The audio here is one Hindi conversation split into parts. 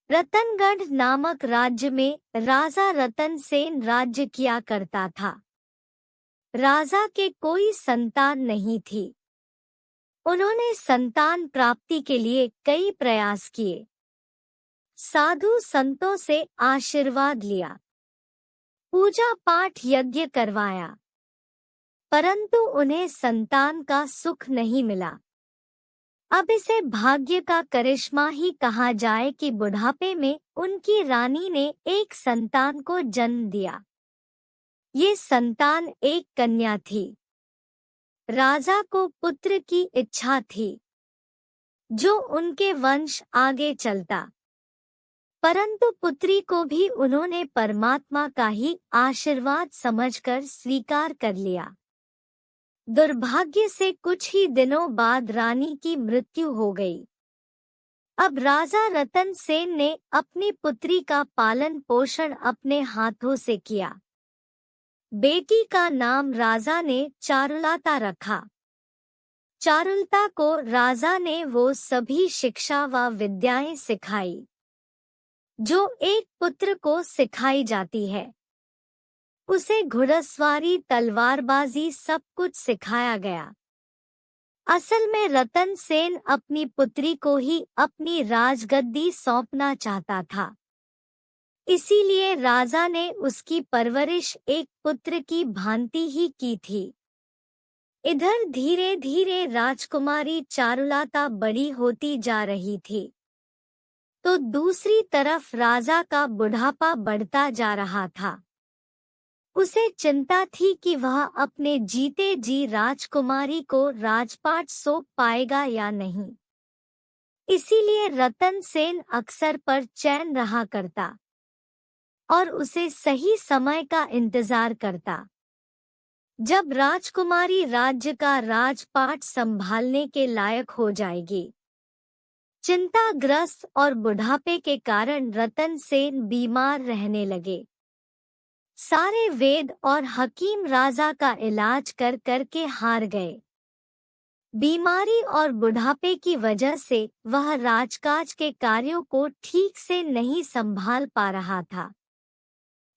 रतनगढ़ नामक राज्य में राजा रतन सेन राज्य किया करता था। राजा के कोई संतान नहीं थी। उन्होंने संतान प्राप्ति के लिए कई प्रयास किए, साधु संतों से आशीर्वाद लिया, पूजा पाठ यज्ञ करवाया, परंतु उन्हें संतान का सुख नहीं मिला। अब इसे भाग्य का करिश्मा ही कहा जाए कि बुढ़ापे में उनकी रानी ने एक संतान को जन्म दिया। ये संतान एक कन्या थी। राजा को पुत्र की इच्छा थी, जो उनके वंश आगे चलता, परंतु पुत्री को भी उन्होंने परमात्मा का ही आशीर्वाद समझकर स्वीकार कर लिया। दुर्भाग्य से कुछ ही दिनों बाद रानी की मृत्यु हो गई। अब राजा रतन सेन ने अपनी पुत्री का पालन पोषण अपने हाथों से किया। बेटी का नाम राजा ने चारुलता रखा। चारुलता को राजा ने वो सभी शिक्षा व विद्याएं सिखाई जो एक पुत्र को सिखाई जाती है। उसे घुड़सवारी, तलवारबाजी सब कुछ सिखाया गया। असल में रतन सेन अपनी पुत्री को ही अपनी राजगद्दी सौंपना चाहता था। इसीलिए राजा ने उसकी परवरिश एक पुत्र की भांति ही की थी। इधर धीरे धीरे राजकुमारी चारुलता बड़ी होती जा रही थी, तो दूसरी तरफ राजा का बुढ़ापा बढ़ता जा रहा था। उसे चिंता थी कि वह अपने जीते जी राजकुमारी को राजपाट सौंप पाएगा या नहीं। इसीलिए रतन सेन अक्सर पर चैन रहा करता और उसे सही समय का इंतजार करता, जब राजकुमारी राज्य का राजपाट संभालने के लायक हो जाएगी। चिंताग्रस्त और बुढ़ापे के कारण रतन सेन बीमार रहने लगे। सारे वेद और हकीम राजा का इलाज कर करके हार गए। बीमारी और बुढ़ापे की वजह से वह राजकाज के कार्यों को ठीक से नहीं संभाल पा रहा था।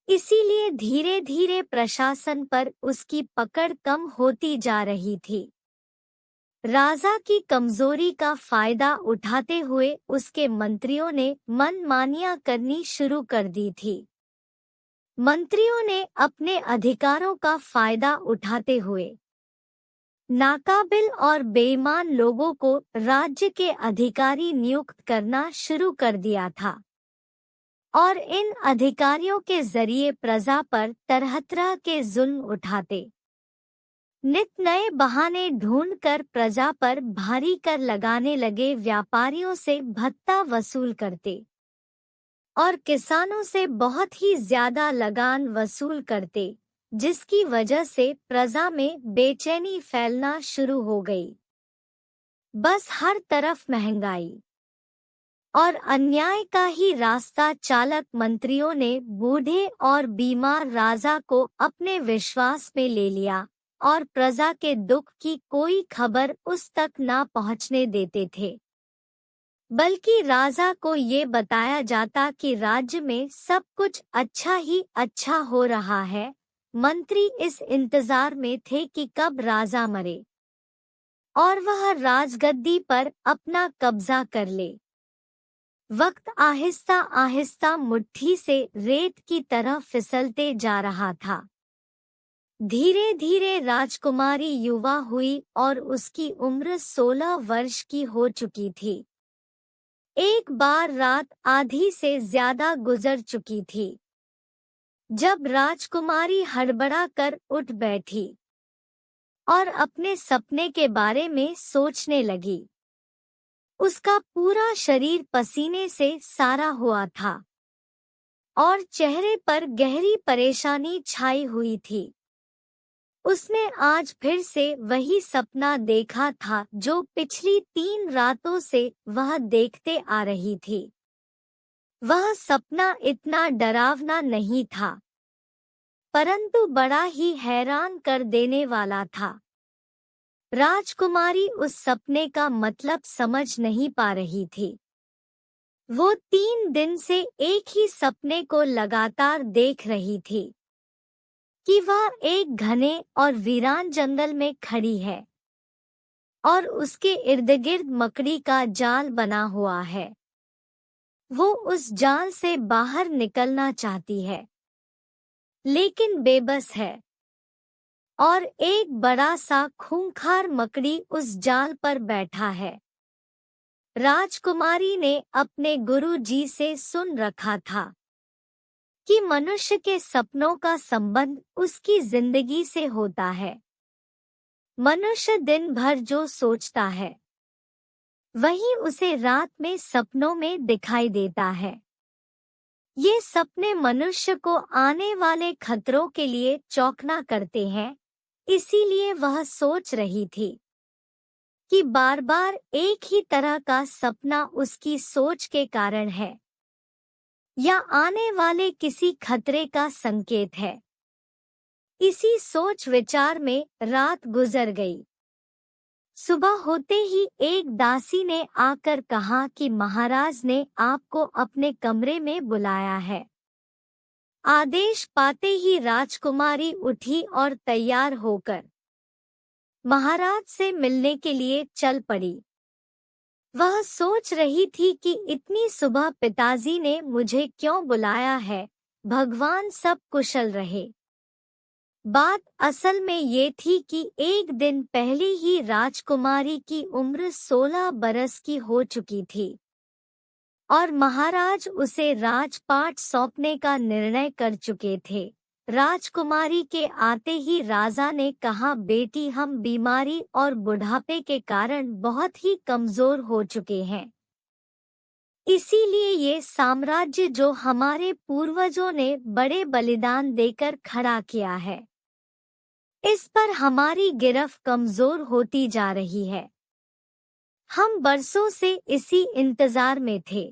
इसीलिए धीरे धीरे प्रशासन पर उसकी पकड़ कम होती जा रही थी। राजा की कमजोरी का फायदा उठाते हुए उसके मंत्रियों ने मनमानियां करनी शुरू कर दी थी। मंत्रियों ने अपने अधिकारों का फायदा उठाते हुए नाकाबिल और बेईमान लोगों को राज्य के अधिकारी नियुक्त करना शुरू कर दिया था और इन अधिकारियों के जरिए प्रजा पर तरह तरह के जुल्म उठाते, नित नए बहाने ढूंढकर प्रजा पर भारी कर लगाने लगे व्यापारियों से भत्ता वसूल करते और किसानों से बहुत ही ज्यादा लगान वसूल करते, जिसकी वजह से प्रजा में बेचैनी फैलना शुरू हो गई। बस हर तरफ महंगाई और अन्याय का ही रास्ता चालक मंत्रियों ने बूढ़े और बीमार राजा को अपने विश्वास में ले लिया और प्रजा के दुख की कोई खबर उस तक ना पहुंचने देते थे। बल्कि राजा को ये बताया जाता कि राज्य में सब कुछ अच्छा ही अच्छा हो रहा है। मंत्री इस इंतजार में थे कि कब राजा मरे और वह राजगद्दी पर अपना कब्जा कर ले। वक्त आहिस्ता आहिस्ता मुट्ठी से रेत की तरह फिसलते जा रहा था। धीरे धीरे राजकुमारी युवा हुई और उसकी उम्र 16 वर्ष की हो चुकी थी। एक बार रात आधी से ज्यादा गुजर चुकी थी जब राजकुमारी हड़बड़ा कर उठ बैठी और अपने सपने के बारे में सोचने लगी। उसका पूरा शरीर पसीने से सारा हुआ था और चेहरे पर गहरी परेशानी छाई हुई थी। उसने आज फिर से वही सपना देखा था जो पिछली 3 रातों से वह देखते आ रही थी। वह सपना इतना डरावना नहीं था, परंतु बड़ा ही हैरान कर देने वाला था। राजकुमारी उस सपने का मतलब समझ नहीं पा रही थी। वो 3 दिन से एक ही सपने को लगातार देख रही थी कि वह एक घने और वीरान जंगल में खड़ी है और उसके इर्द गिर्द मकड़ी का जाल बना हुआ है। वो उस जाल से बाहर निकलना चाहती है, लेकिन बेबस है, और एक बड़ा सा खूंखार मकड़ी उस जाल पर बैठा है। राजकुमारी ने अपने गुरु जी से सुन रखा था कि मनुष्य के सपनों का संबंध उसकी जिंदगी से होता है। मनुष्य दिन भर जो सोचता है वही उसे रात में सपनों में दिखाई देता है। ये सपने मनुष्य को आने वाले खतरों के लिए चौंकना करते हैं, इसीलिए वह सोच रही थी कि बार बार एक ही तरह का सपना उसकी सोच के कारण है या आने वाले किसी खतरे का संकेत है। इसी सोच विचार में रात गुजर गई। सुबह होते ही एक दासी ने आकर कहा कि महाराज ने आपको अपने कमरे में बुलाया है। आदेश पाते ही राजकुमारी उठी और तैयार होकर महाराज से मिलने के लिए चल पड़ी। वह सोच रही थी कि इतनी सुबह पिताजी ने मुझे क्यों बुलाया है, भगवान सब कुशल रहे। बात असल में ये थी कि एक दिन पहले ही राजकुमारी की उम्र 16 बरस की हो चुकी थी और महाराज उसे राजपाट सौंपने का निर्णय कर चुके थे। राजकुमारी के आते ही राजा ने कहा, बेटी, हम बीमारी और बुढ़ापे के कारण बहुत ही कमजोर हो चुके हैं। इसीलिए ये साम्राज्य जो हमारे पूर्वजों ने बड़े बलिदान देकर खड़ा किया है, इस पर हमारी गिरफ्त कमजोर होती जा रही है। हम बरसों से इसी इंतजार में थे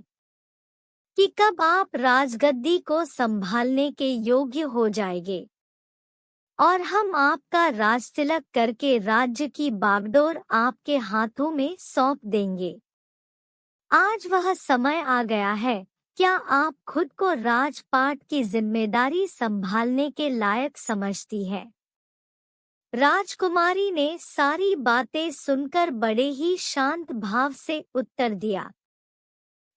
कि कब आप राजगद्दी को संभालने के योग्य हो जाएंगे और हम आपका राजतिलक करके राज्य की बागडोर आपके हाथों में सौंप देंगे। आज वह समय आ गया है। क्या आप खुद को राजपाट की जिम्मेदारी संभालने के लायक समझती है? राजकुमारी ने सारी बातें सुनकर बड़े ही शांत भाव से उत्तर दिया,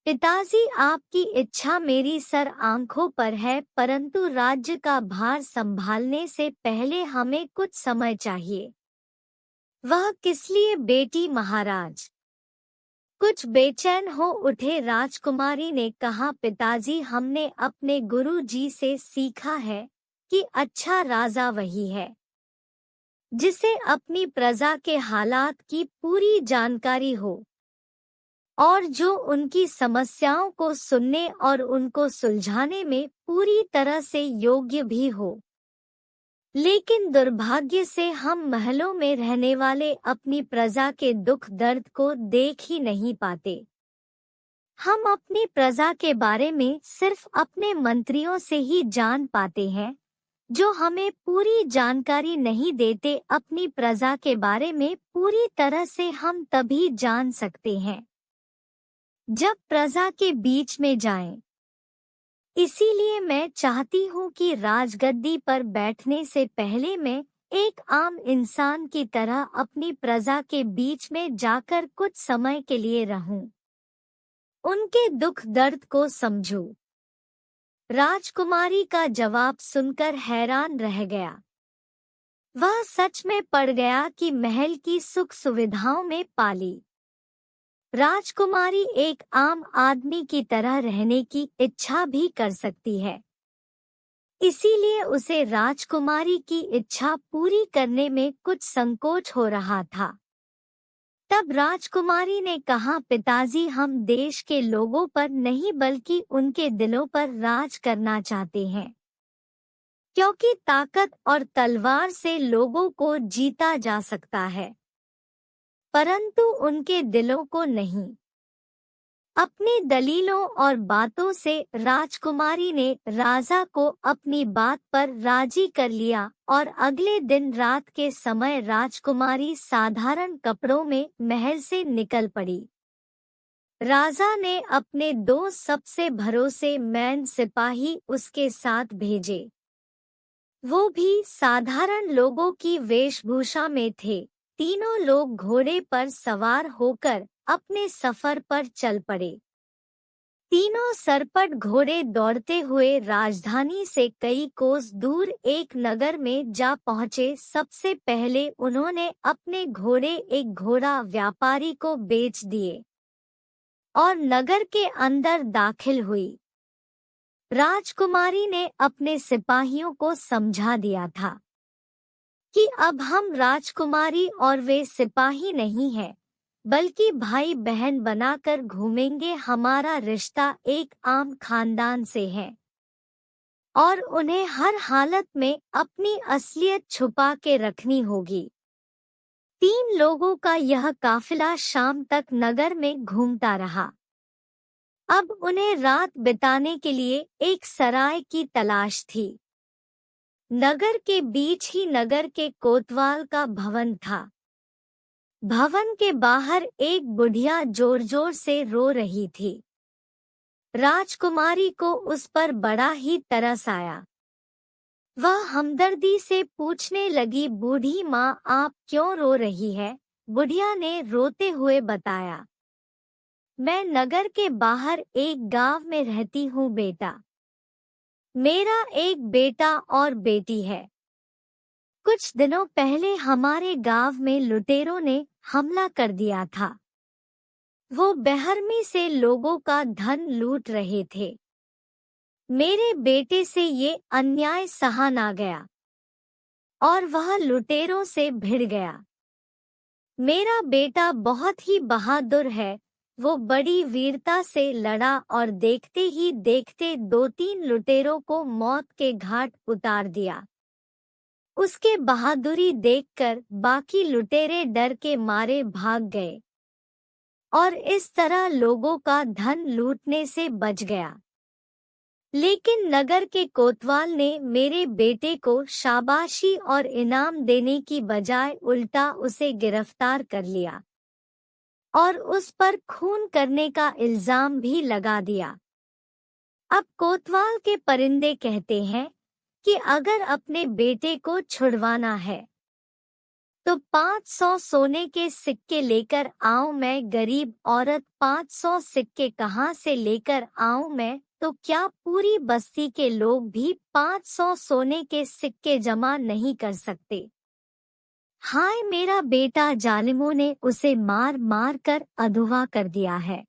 पिताजी, आपकी इच्छा मेरी सर आंखों पर है, परंतु राज्य का भार संभालने से पहले हमें कुछ समय चाहिए। वह किस लिए बेटी महाराज? कुछ बेचैन हो उठे राजकुमारी ने कहा, पिताजी, हमने अपने गुरु जी से सीखा है कि अच्छा राजा वही है जिसे अपनी प्रजा के हालात की पूरी जानकारी हो और जो उनकी समस्याओं को सुनने और उनको सुलझाने में पूरी तरह से योग्य भी हो। लेकिन दुर्भाग्य से हम महलों में रहने वाले अपनी प्रजा के दुख दर्द को देख ही नहीं पाते। हम अपनी प्रजा के बारे में सिर्फ अपने मंत्रियों से ही जान पाते हैं, जो हमें पूरी जानकारी नहीं देते। अपनी प्रजा के बारे में पूरी तरह से हम तभी जान सकते हैं जब प्रजा के बीच में जाएं। इसीलिए मैं चाहती हूँ कि राजगद्दी पर बैठने से पहले मैं एक आम इंसान की तरह अपनी प्रजा के बीच में जाकर कुछ समय के लिए रहूं, उनके दुख दर्द को समझूं। राजकुमारी का जवाब सुनकर हैरान रह गया। वह सच में पड़ गया कि महल की सुख सुविधाओं में पाली राजकुमारी एक आम आदमी की तरह रहने की इच्छा भी कर सकती है। इसीलिए उसे राजकुमारी की इच्छा पूरी करने में कुछ संकोच हो रहा था। तब राजकुमारी ने कहा, पिताजी, हम देश के लोगों पर नहीं बल्कि उनके दिलों पर राज करना चाहते हैं, क्योंकि ताकत और तलवार से लोगों को जीता जा सकता है, परंतु उनके दिलों को नहीं। अपनी दलीलों और बातों से राजकुमारी ने राजा को अपनी बात पर राजी कर लिया और अगले दिन रात के समय राजकुमारी साधारण कपड़ों में महल से निकल पड़ी। राजा ने अपने 2 सबसे भरोसेमंद सिपाही उसके साथ भेजे। वो भी साधारण लोगों की वेशभूषा में थे। तीनों लोग घोड़े पर सवार होकर अपने सफर पर चल पड़े। तीनों सरपट घोड़े दौड़ते हुए राजधानी से कई कोस दूर एक नगर में जा पहुंचे। सबसे पहले उन्होंने अपने घोड़े एक घोड़ा व्यापारी को बेच दिए और नगर के अंदर दाखिल हुई। राजकुमारी ने अपने सिपाहियों को समझा दिया था कि अब हम राजकुमारी और वे सिपाही नहीं हैं, बल्कि भाई बहन बनाकर घूमेंगे। हमारा रिश्ता एक आम खानदान से है और उन्हें हर हालत में अपनी असलियत छुपा के रखनी होगी। 3 लोगों का यह काफिला शाम तक नगर में घूमता रहा। अब उन्हें रात बिताने के लिए एक सराय की तलाश थी। नगर के बीच ही नगर के कोतवाल का भवन था। भवन के बाहर एक बुढ़िया जोर जोर से रो रही थी। राजकुमारी को उस पर बड़ा ही तरस आया। वह हमदर्दी से पूछने लगी, बूढ़ी माँ, आप क्यों रो रही है? बुढ़िया ने रोते हुए बताया, मैं नगर के बाहर एक गांव में रहती हूँ बेटा। मेरा एक बेटा और बेटी है। कुछ दिनों पहले हमारे गांव में लुटेरों ने हमला कर दिया था। वो बेरहमी से लोगों का धन लूट रहे थे। मेरे बेटे से ये अन्याय सहा ना गया और वह लुटेरों से भिड़ गया। मेरा बेटा बहुत ही बहादुर है। वो बड़ी वीरता से लड़ा और देखते ही देखते 2-3 लुटेरों को मौत के घाट उतार दिया। उसके बहादुरी देखकर बाकी लुटेरे डर के मारे भाग गए और इस तरह लोगों का धन लूटने से बच गया। लेकिन नगर के कोतवाल ने मेरे बेटे को शाबाशी और इनाम देने की बजाय उल्टा उसे गिरफ्तार कर लिया और उस पर खून करने का इल्जाम भी लगा दिया। अब कोतवाल के परिंदे कहते हैं कि अगर अपने बेटे को छुड़वाना है तो 500 सोने के सिक्के लेकर आऊं मैं। गरीब औरत, 500 सिक्के कहाँ से लेकर आऊं मैं? तो क्या पूरी बस्ती के लोग भी 500 सोने के सिक्के जमा नहीं कर सकते? हाय मेरा बेटा, जालिमों ने उसे मार मार कर अधूरा कर दिया है।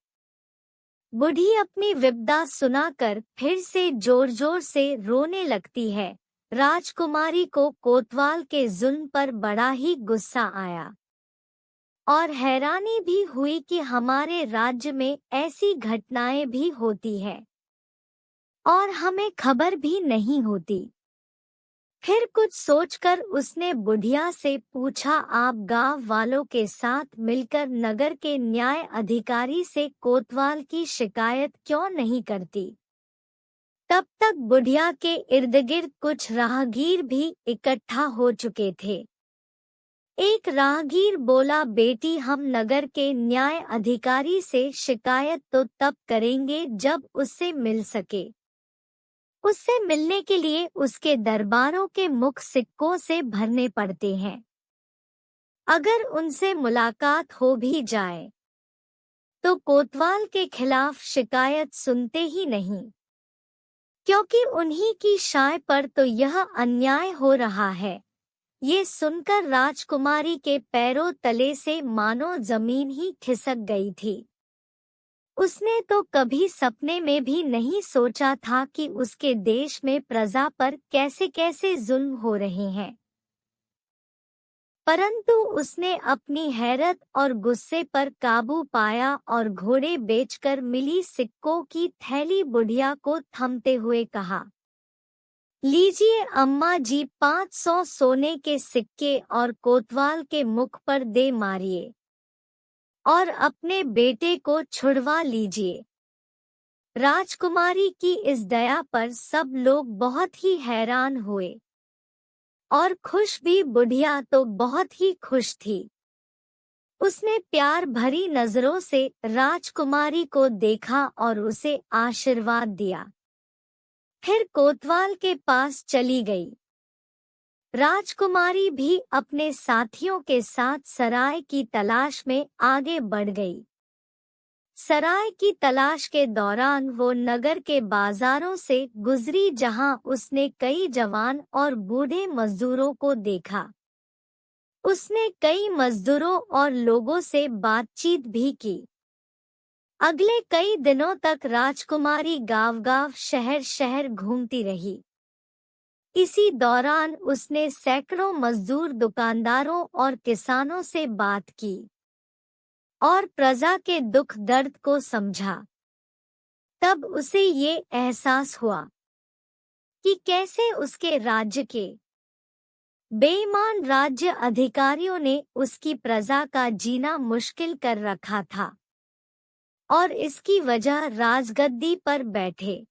बूढ़ी अपनी विपदा सुनाकर फिर से जोर जोर से रोने लगती है। राजकुमारी को कोतवाल के जुल्म पर बड़ा ही गुस्सा आया और हैरानी भी हुई कि हमारे राज्य में ऐसी घटनाएं भी होती हैं और हमें खबर भी नहीं होती। फिर कुछ सोचकर उसने बुढ़िया से पूछा, आप गांव वालों के साथ मिलकर नगर के न्याय अधिकारी से कोतवाल की शिकायत क्यों नहीं करती? तब तक बुढ़िया के इर्द गिर्द कुछ राहगीर भी इकट्ठा हो चुके थे। एक राहगीर बोला, बेटी, हम नगर के न्याय अधिकारी से शिकायत तो तब करेंगे जब उससे मिल सके। उससे मिलने के लिए उसके दरबारों के मुख सिक्कों से भरने पड़ते हैं। अगर उनसे मुलाकात हो भी जाए तो कोतवाल के खिलाफ शिकायत सुनते ही नहीं, क्योंकि उन्हीं की शाय पर तो यह अन्याय हो रहा है। ये सुनकर राजकुमारी के पैरों तले से मानो जमीन ही खिसक गई थी। उसने तो कभी सपने में भी नहीं सोचा था कि उसके देश में प्रजा पर कैसे कैसे जुल्म हो रहे हैं। परंतु उसने अपनी हैरत और गुस्से पर काबू पाया और घोड़े बेचकर मिली सिक्कों की थैली बुढ़िया को थमते हुए कहा, लीजिए अम्मा जी, 500 सोने के सिक्के और कोतवाल के मुख पर दे मारिए और अपने बेटे को छुड़वा लीजिए। राजकुमारी की इस दया पर सब लोग बहुत ही हैरान हुए और खुश भी। बुढ़िया तो बहुत ही खुश थी। उसने प्यार भरी नजरों से राजकुमारी को देखा और उसे आशीर्वाद दिया। फिर कोतवाल के पास चली गई। राजकुमारी भी अपने साथियों के साथ सराय की तलाश में आगे बढ़ गई। सराय की तलाश के दौरान वो नगर के बाजारों से गुजरी जहां उसने कई जवान और बूढ़े मजदूरों को देखा। उसने कई मजदूरों और लोगों से बातचीत भी की। अगले कई दिनों तक राजकुमारी गांव-गांव शहर-शहर घूमती रही। इसी दौरान उसने सैकड़ों मजदूर, दुकानदारों और किसानों से बात की और प्रजा के दुख दर्द को समझा। तब उसे ये एहसास हुआ कि कैसे उसके राज्य के बेईमान राज्य अधिकारियों ने उसकी प्रजा का जीना मुश्किल कर रखा था और इसकी वजह राजगद्दी पर बैठे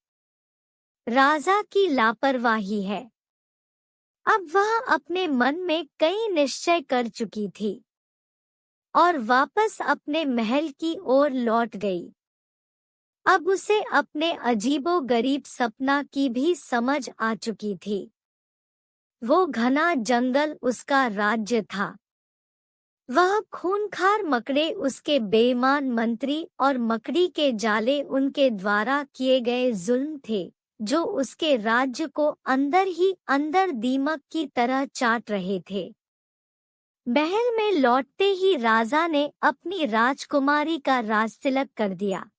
राजा की लापरवाही है। अब वह अपने मन में कई निश्चय कर चुकी थी और वापस अपने महल की ओर लौट गई। अब उसे अपने अजीबो-गरीब सपना की भी समझ आ चुकी थी। वो घना जंगल उसका राज्य था। वह खूंखार मकड़े उसके बेईमान मंत्री और मकड़ी के जाले उनके द्वारा किए गए जुल्म थे, जो उसके राज्य को अंदर ही अंदर दीमक की तरह चाट रहे थे। महल में लौटते ही राजा ने अपनी राजकुमारी का राजतिलक कर दिया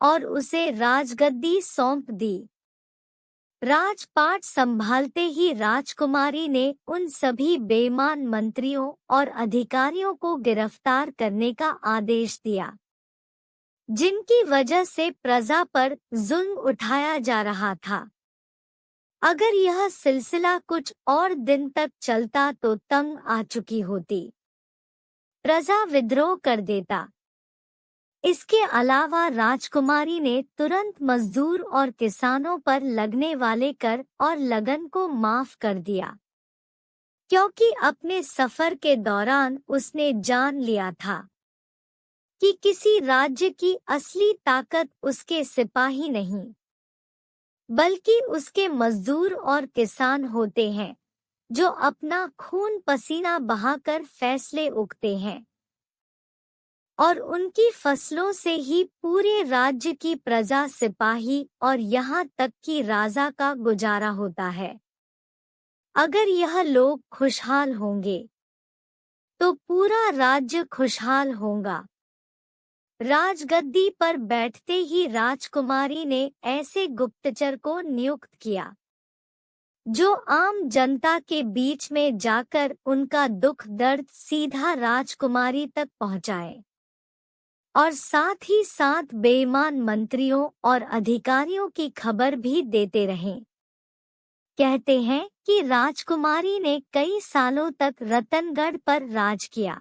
और उसे राजगद्दी सौंप दी। राजपाट संभालते ही राजकुमारी ने उन सभी बेईमान मंत्रियों और अधिकारियों को गिरफ्तार करने का आदेश दिया, जिनकी वजह से प्रजा पर जुल्म उठाया जा रहा था। अगर यह सिलसिला कुछ और दिन तक चलता तो तंग आ चुकी होती। प्रजा विद्रोह कर देता। इसके अलावा राजकुमारी ने तुरंत मजदूर और किसानों पर लगने वाले कर और लगन को माफ कर दिया, क्योंकि अपने सफर के दौरान उसने जान लिया था कि किसी राज्य की असली ताकत उसके सिपाही नहीं, बल्कि उसके मजदूर और किसान होते हैं, जो अपना खून पसीना बहाकर फैसले उगते हैं और उनकी फसलों से ही पूरे राज्य की प्रजा, सिपाही और यहाँ तक कि राजा का गुजारा होता है। अगर यह लोग खुशहाल होंगे तो पूरा राज्य खुशहाल होगा। राजगद्दी पर बैठते ही राजकुमारी ने ऐसे गुप्तचर को नियुक्त किया, जो आम जनता के बीच में जाकर उनका दुख दर्द सीधा राजकुमारी तक पहुंचाए और साथ ही साथ बेईमान मंत्रियों और अधिकारियों की खबर भी देते रहें। कहते हैं कि राजकुमारी ने कई सालों तक रतनगढ़ पर राज किया।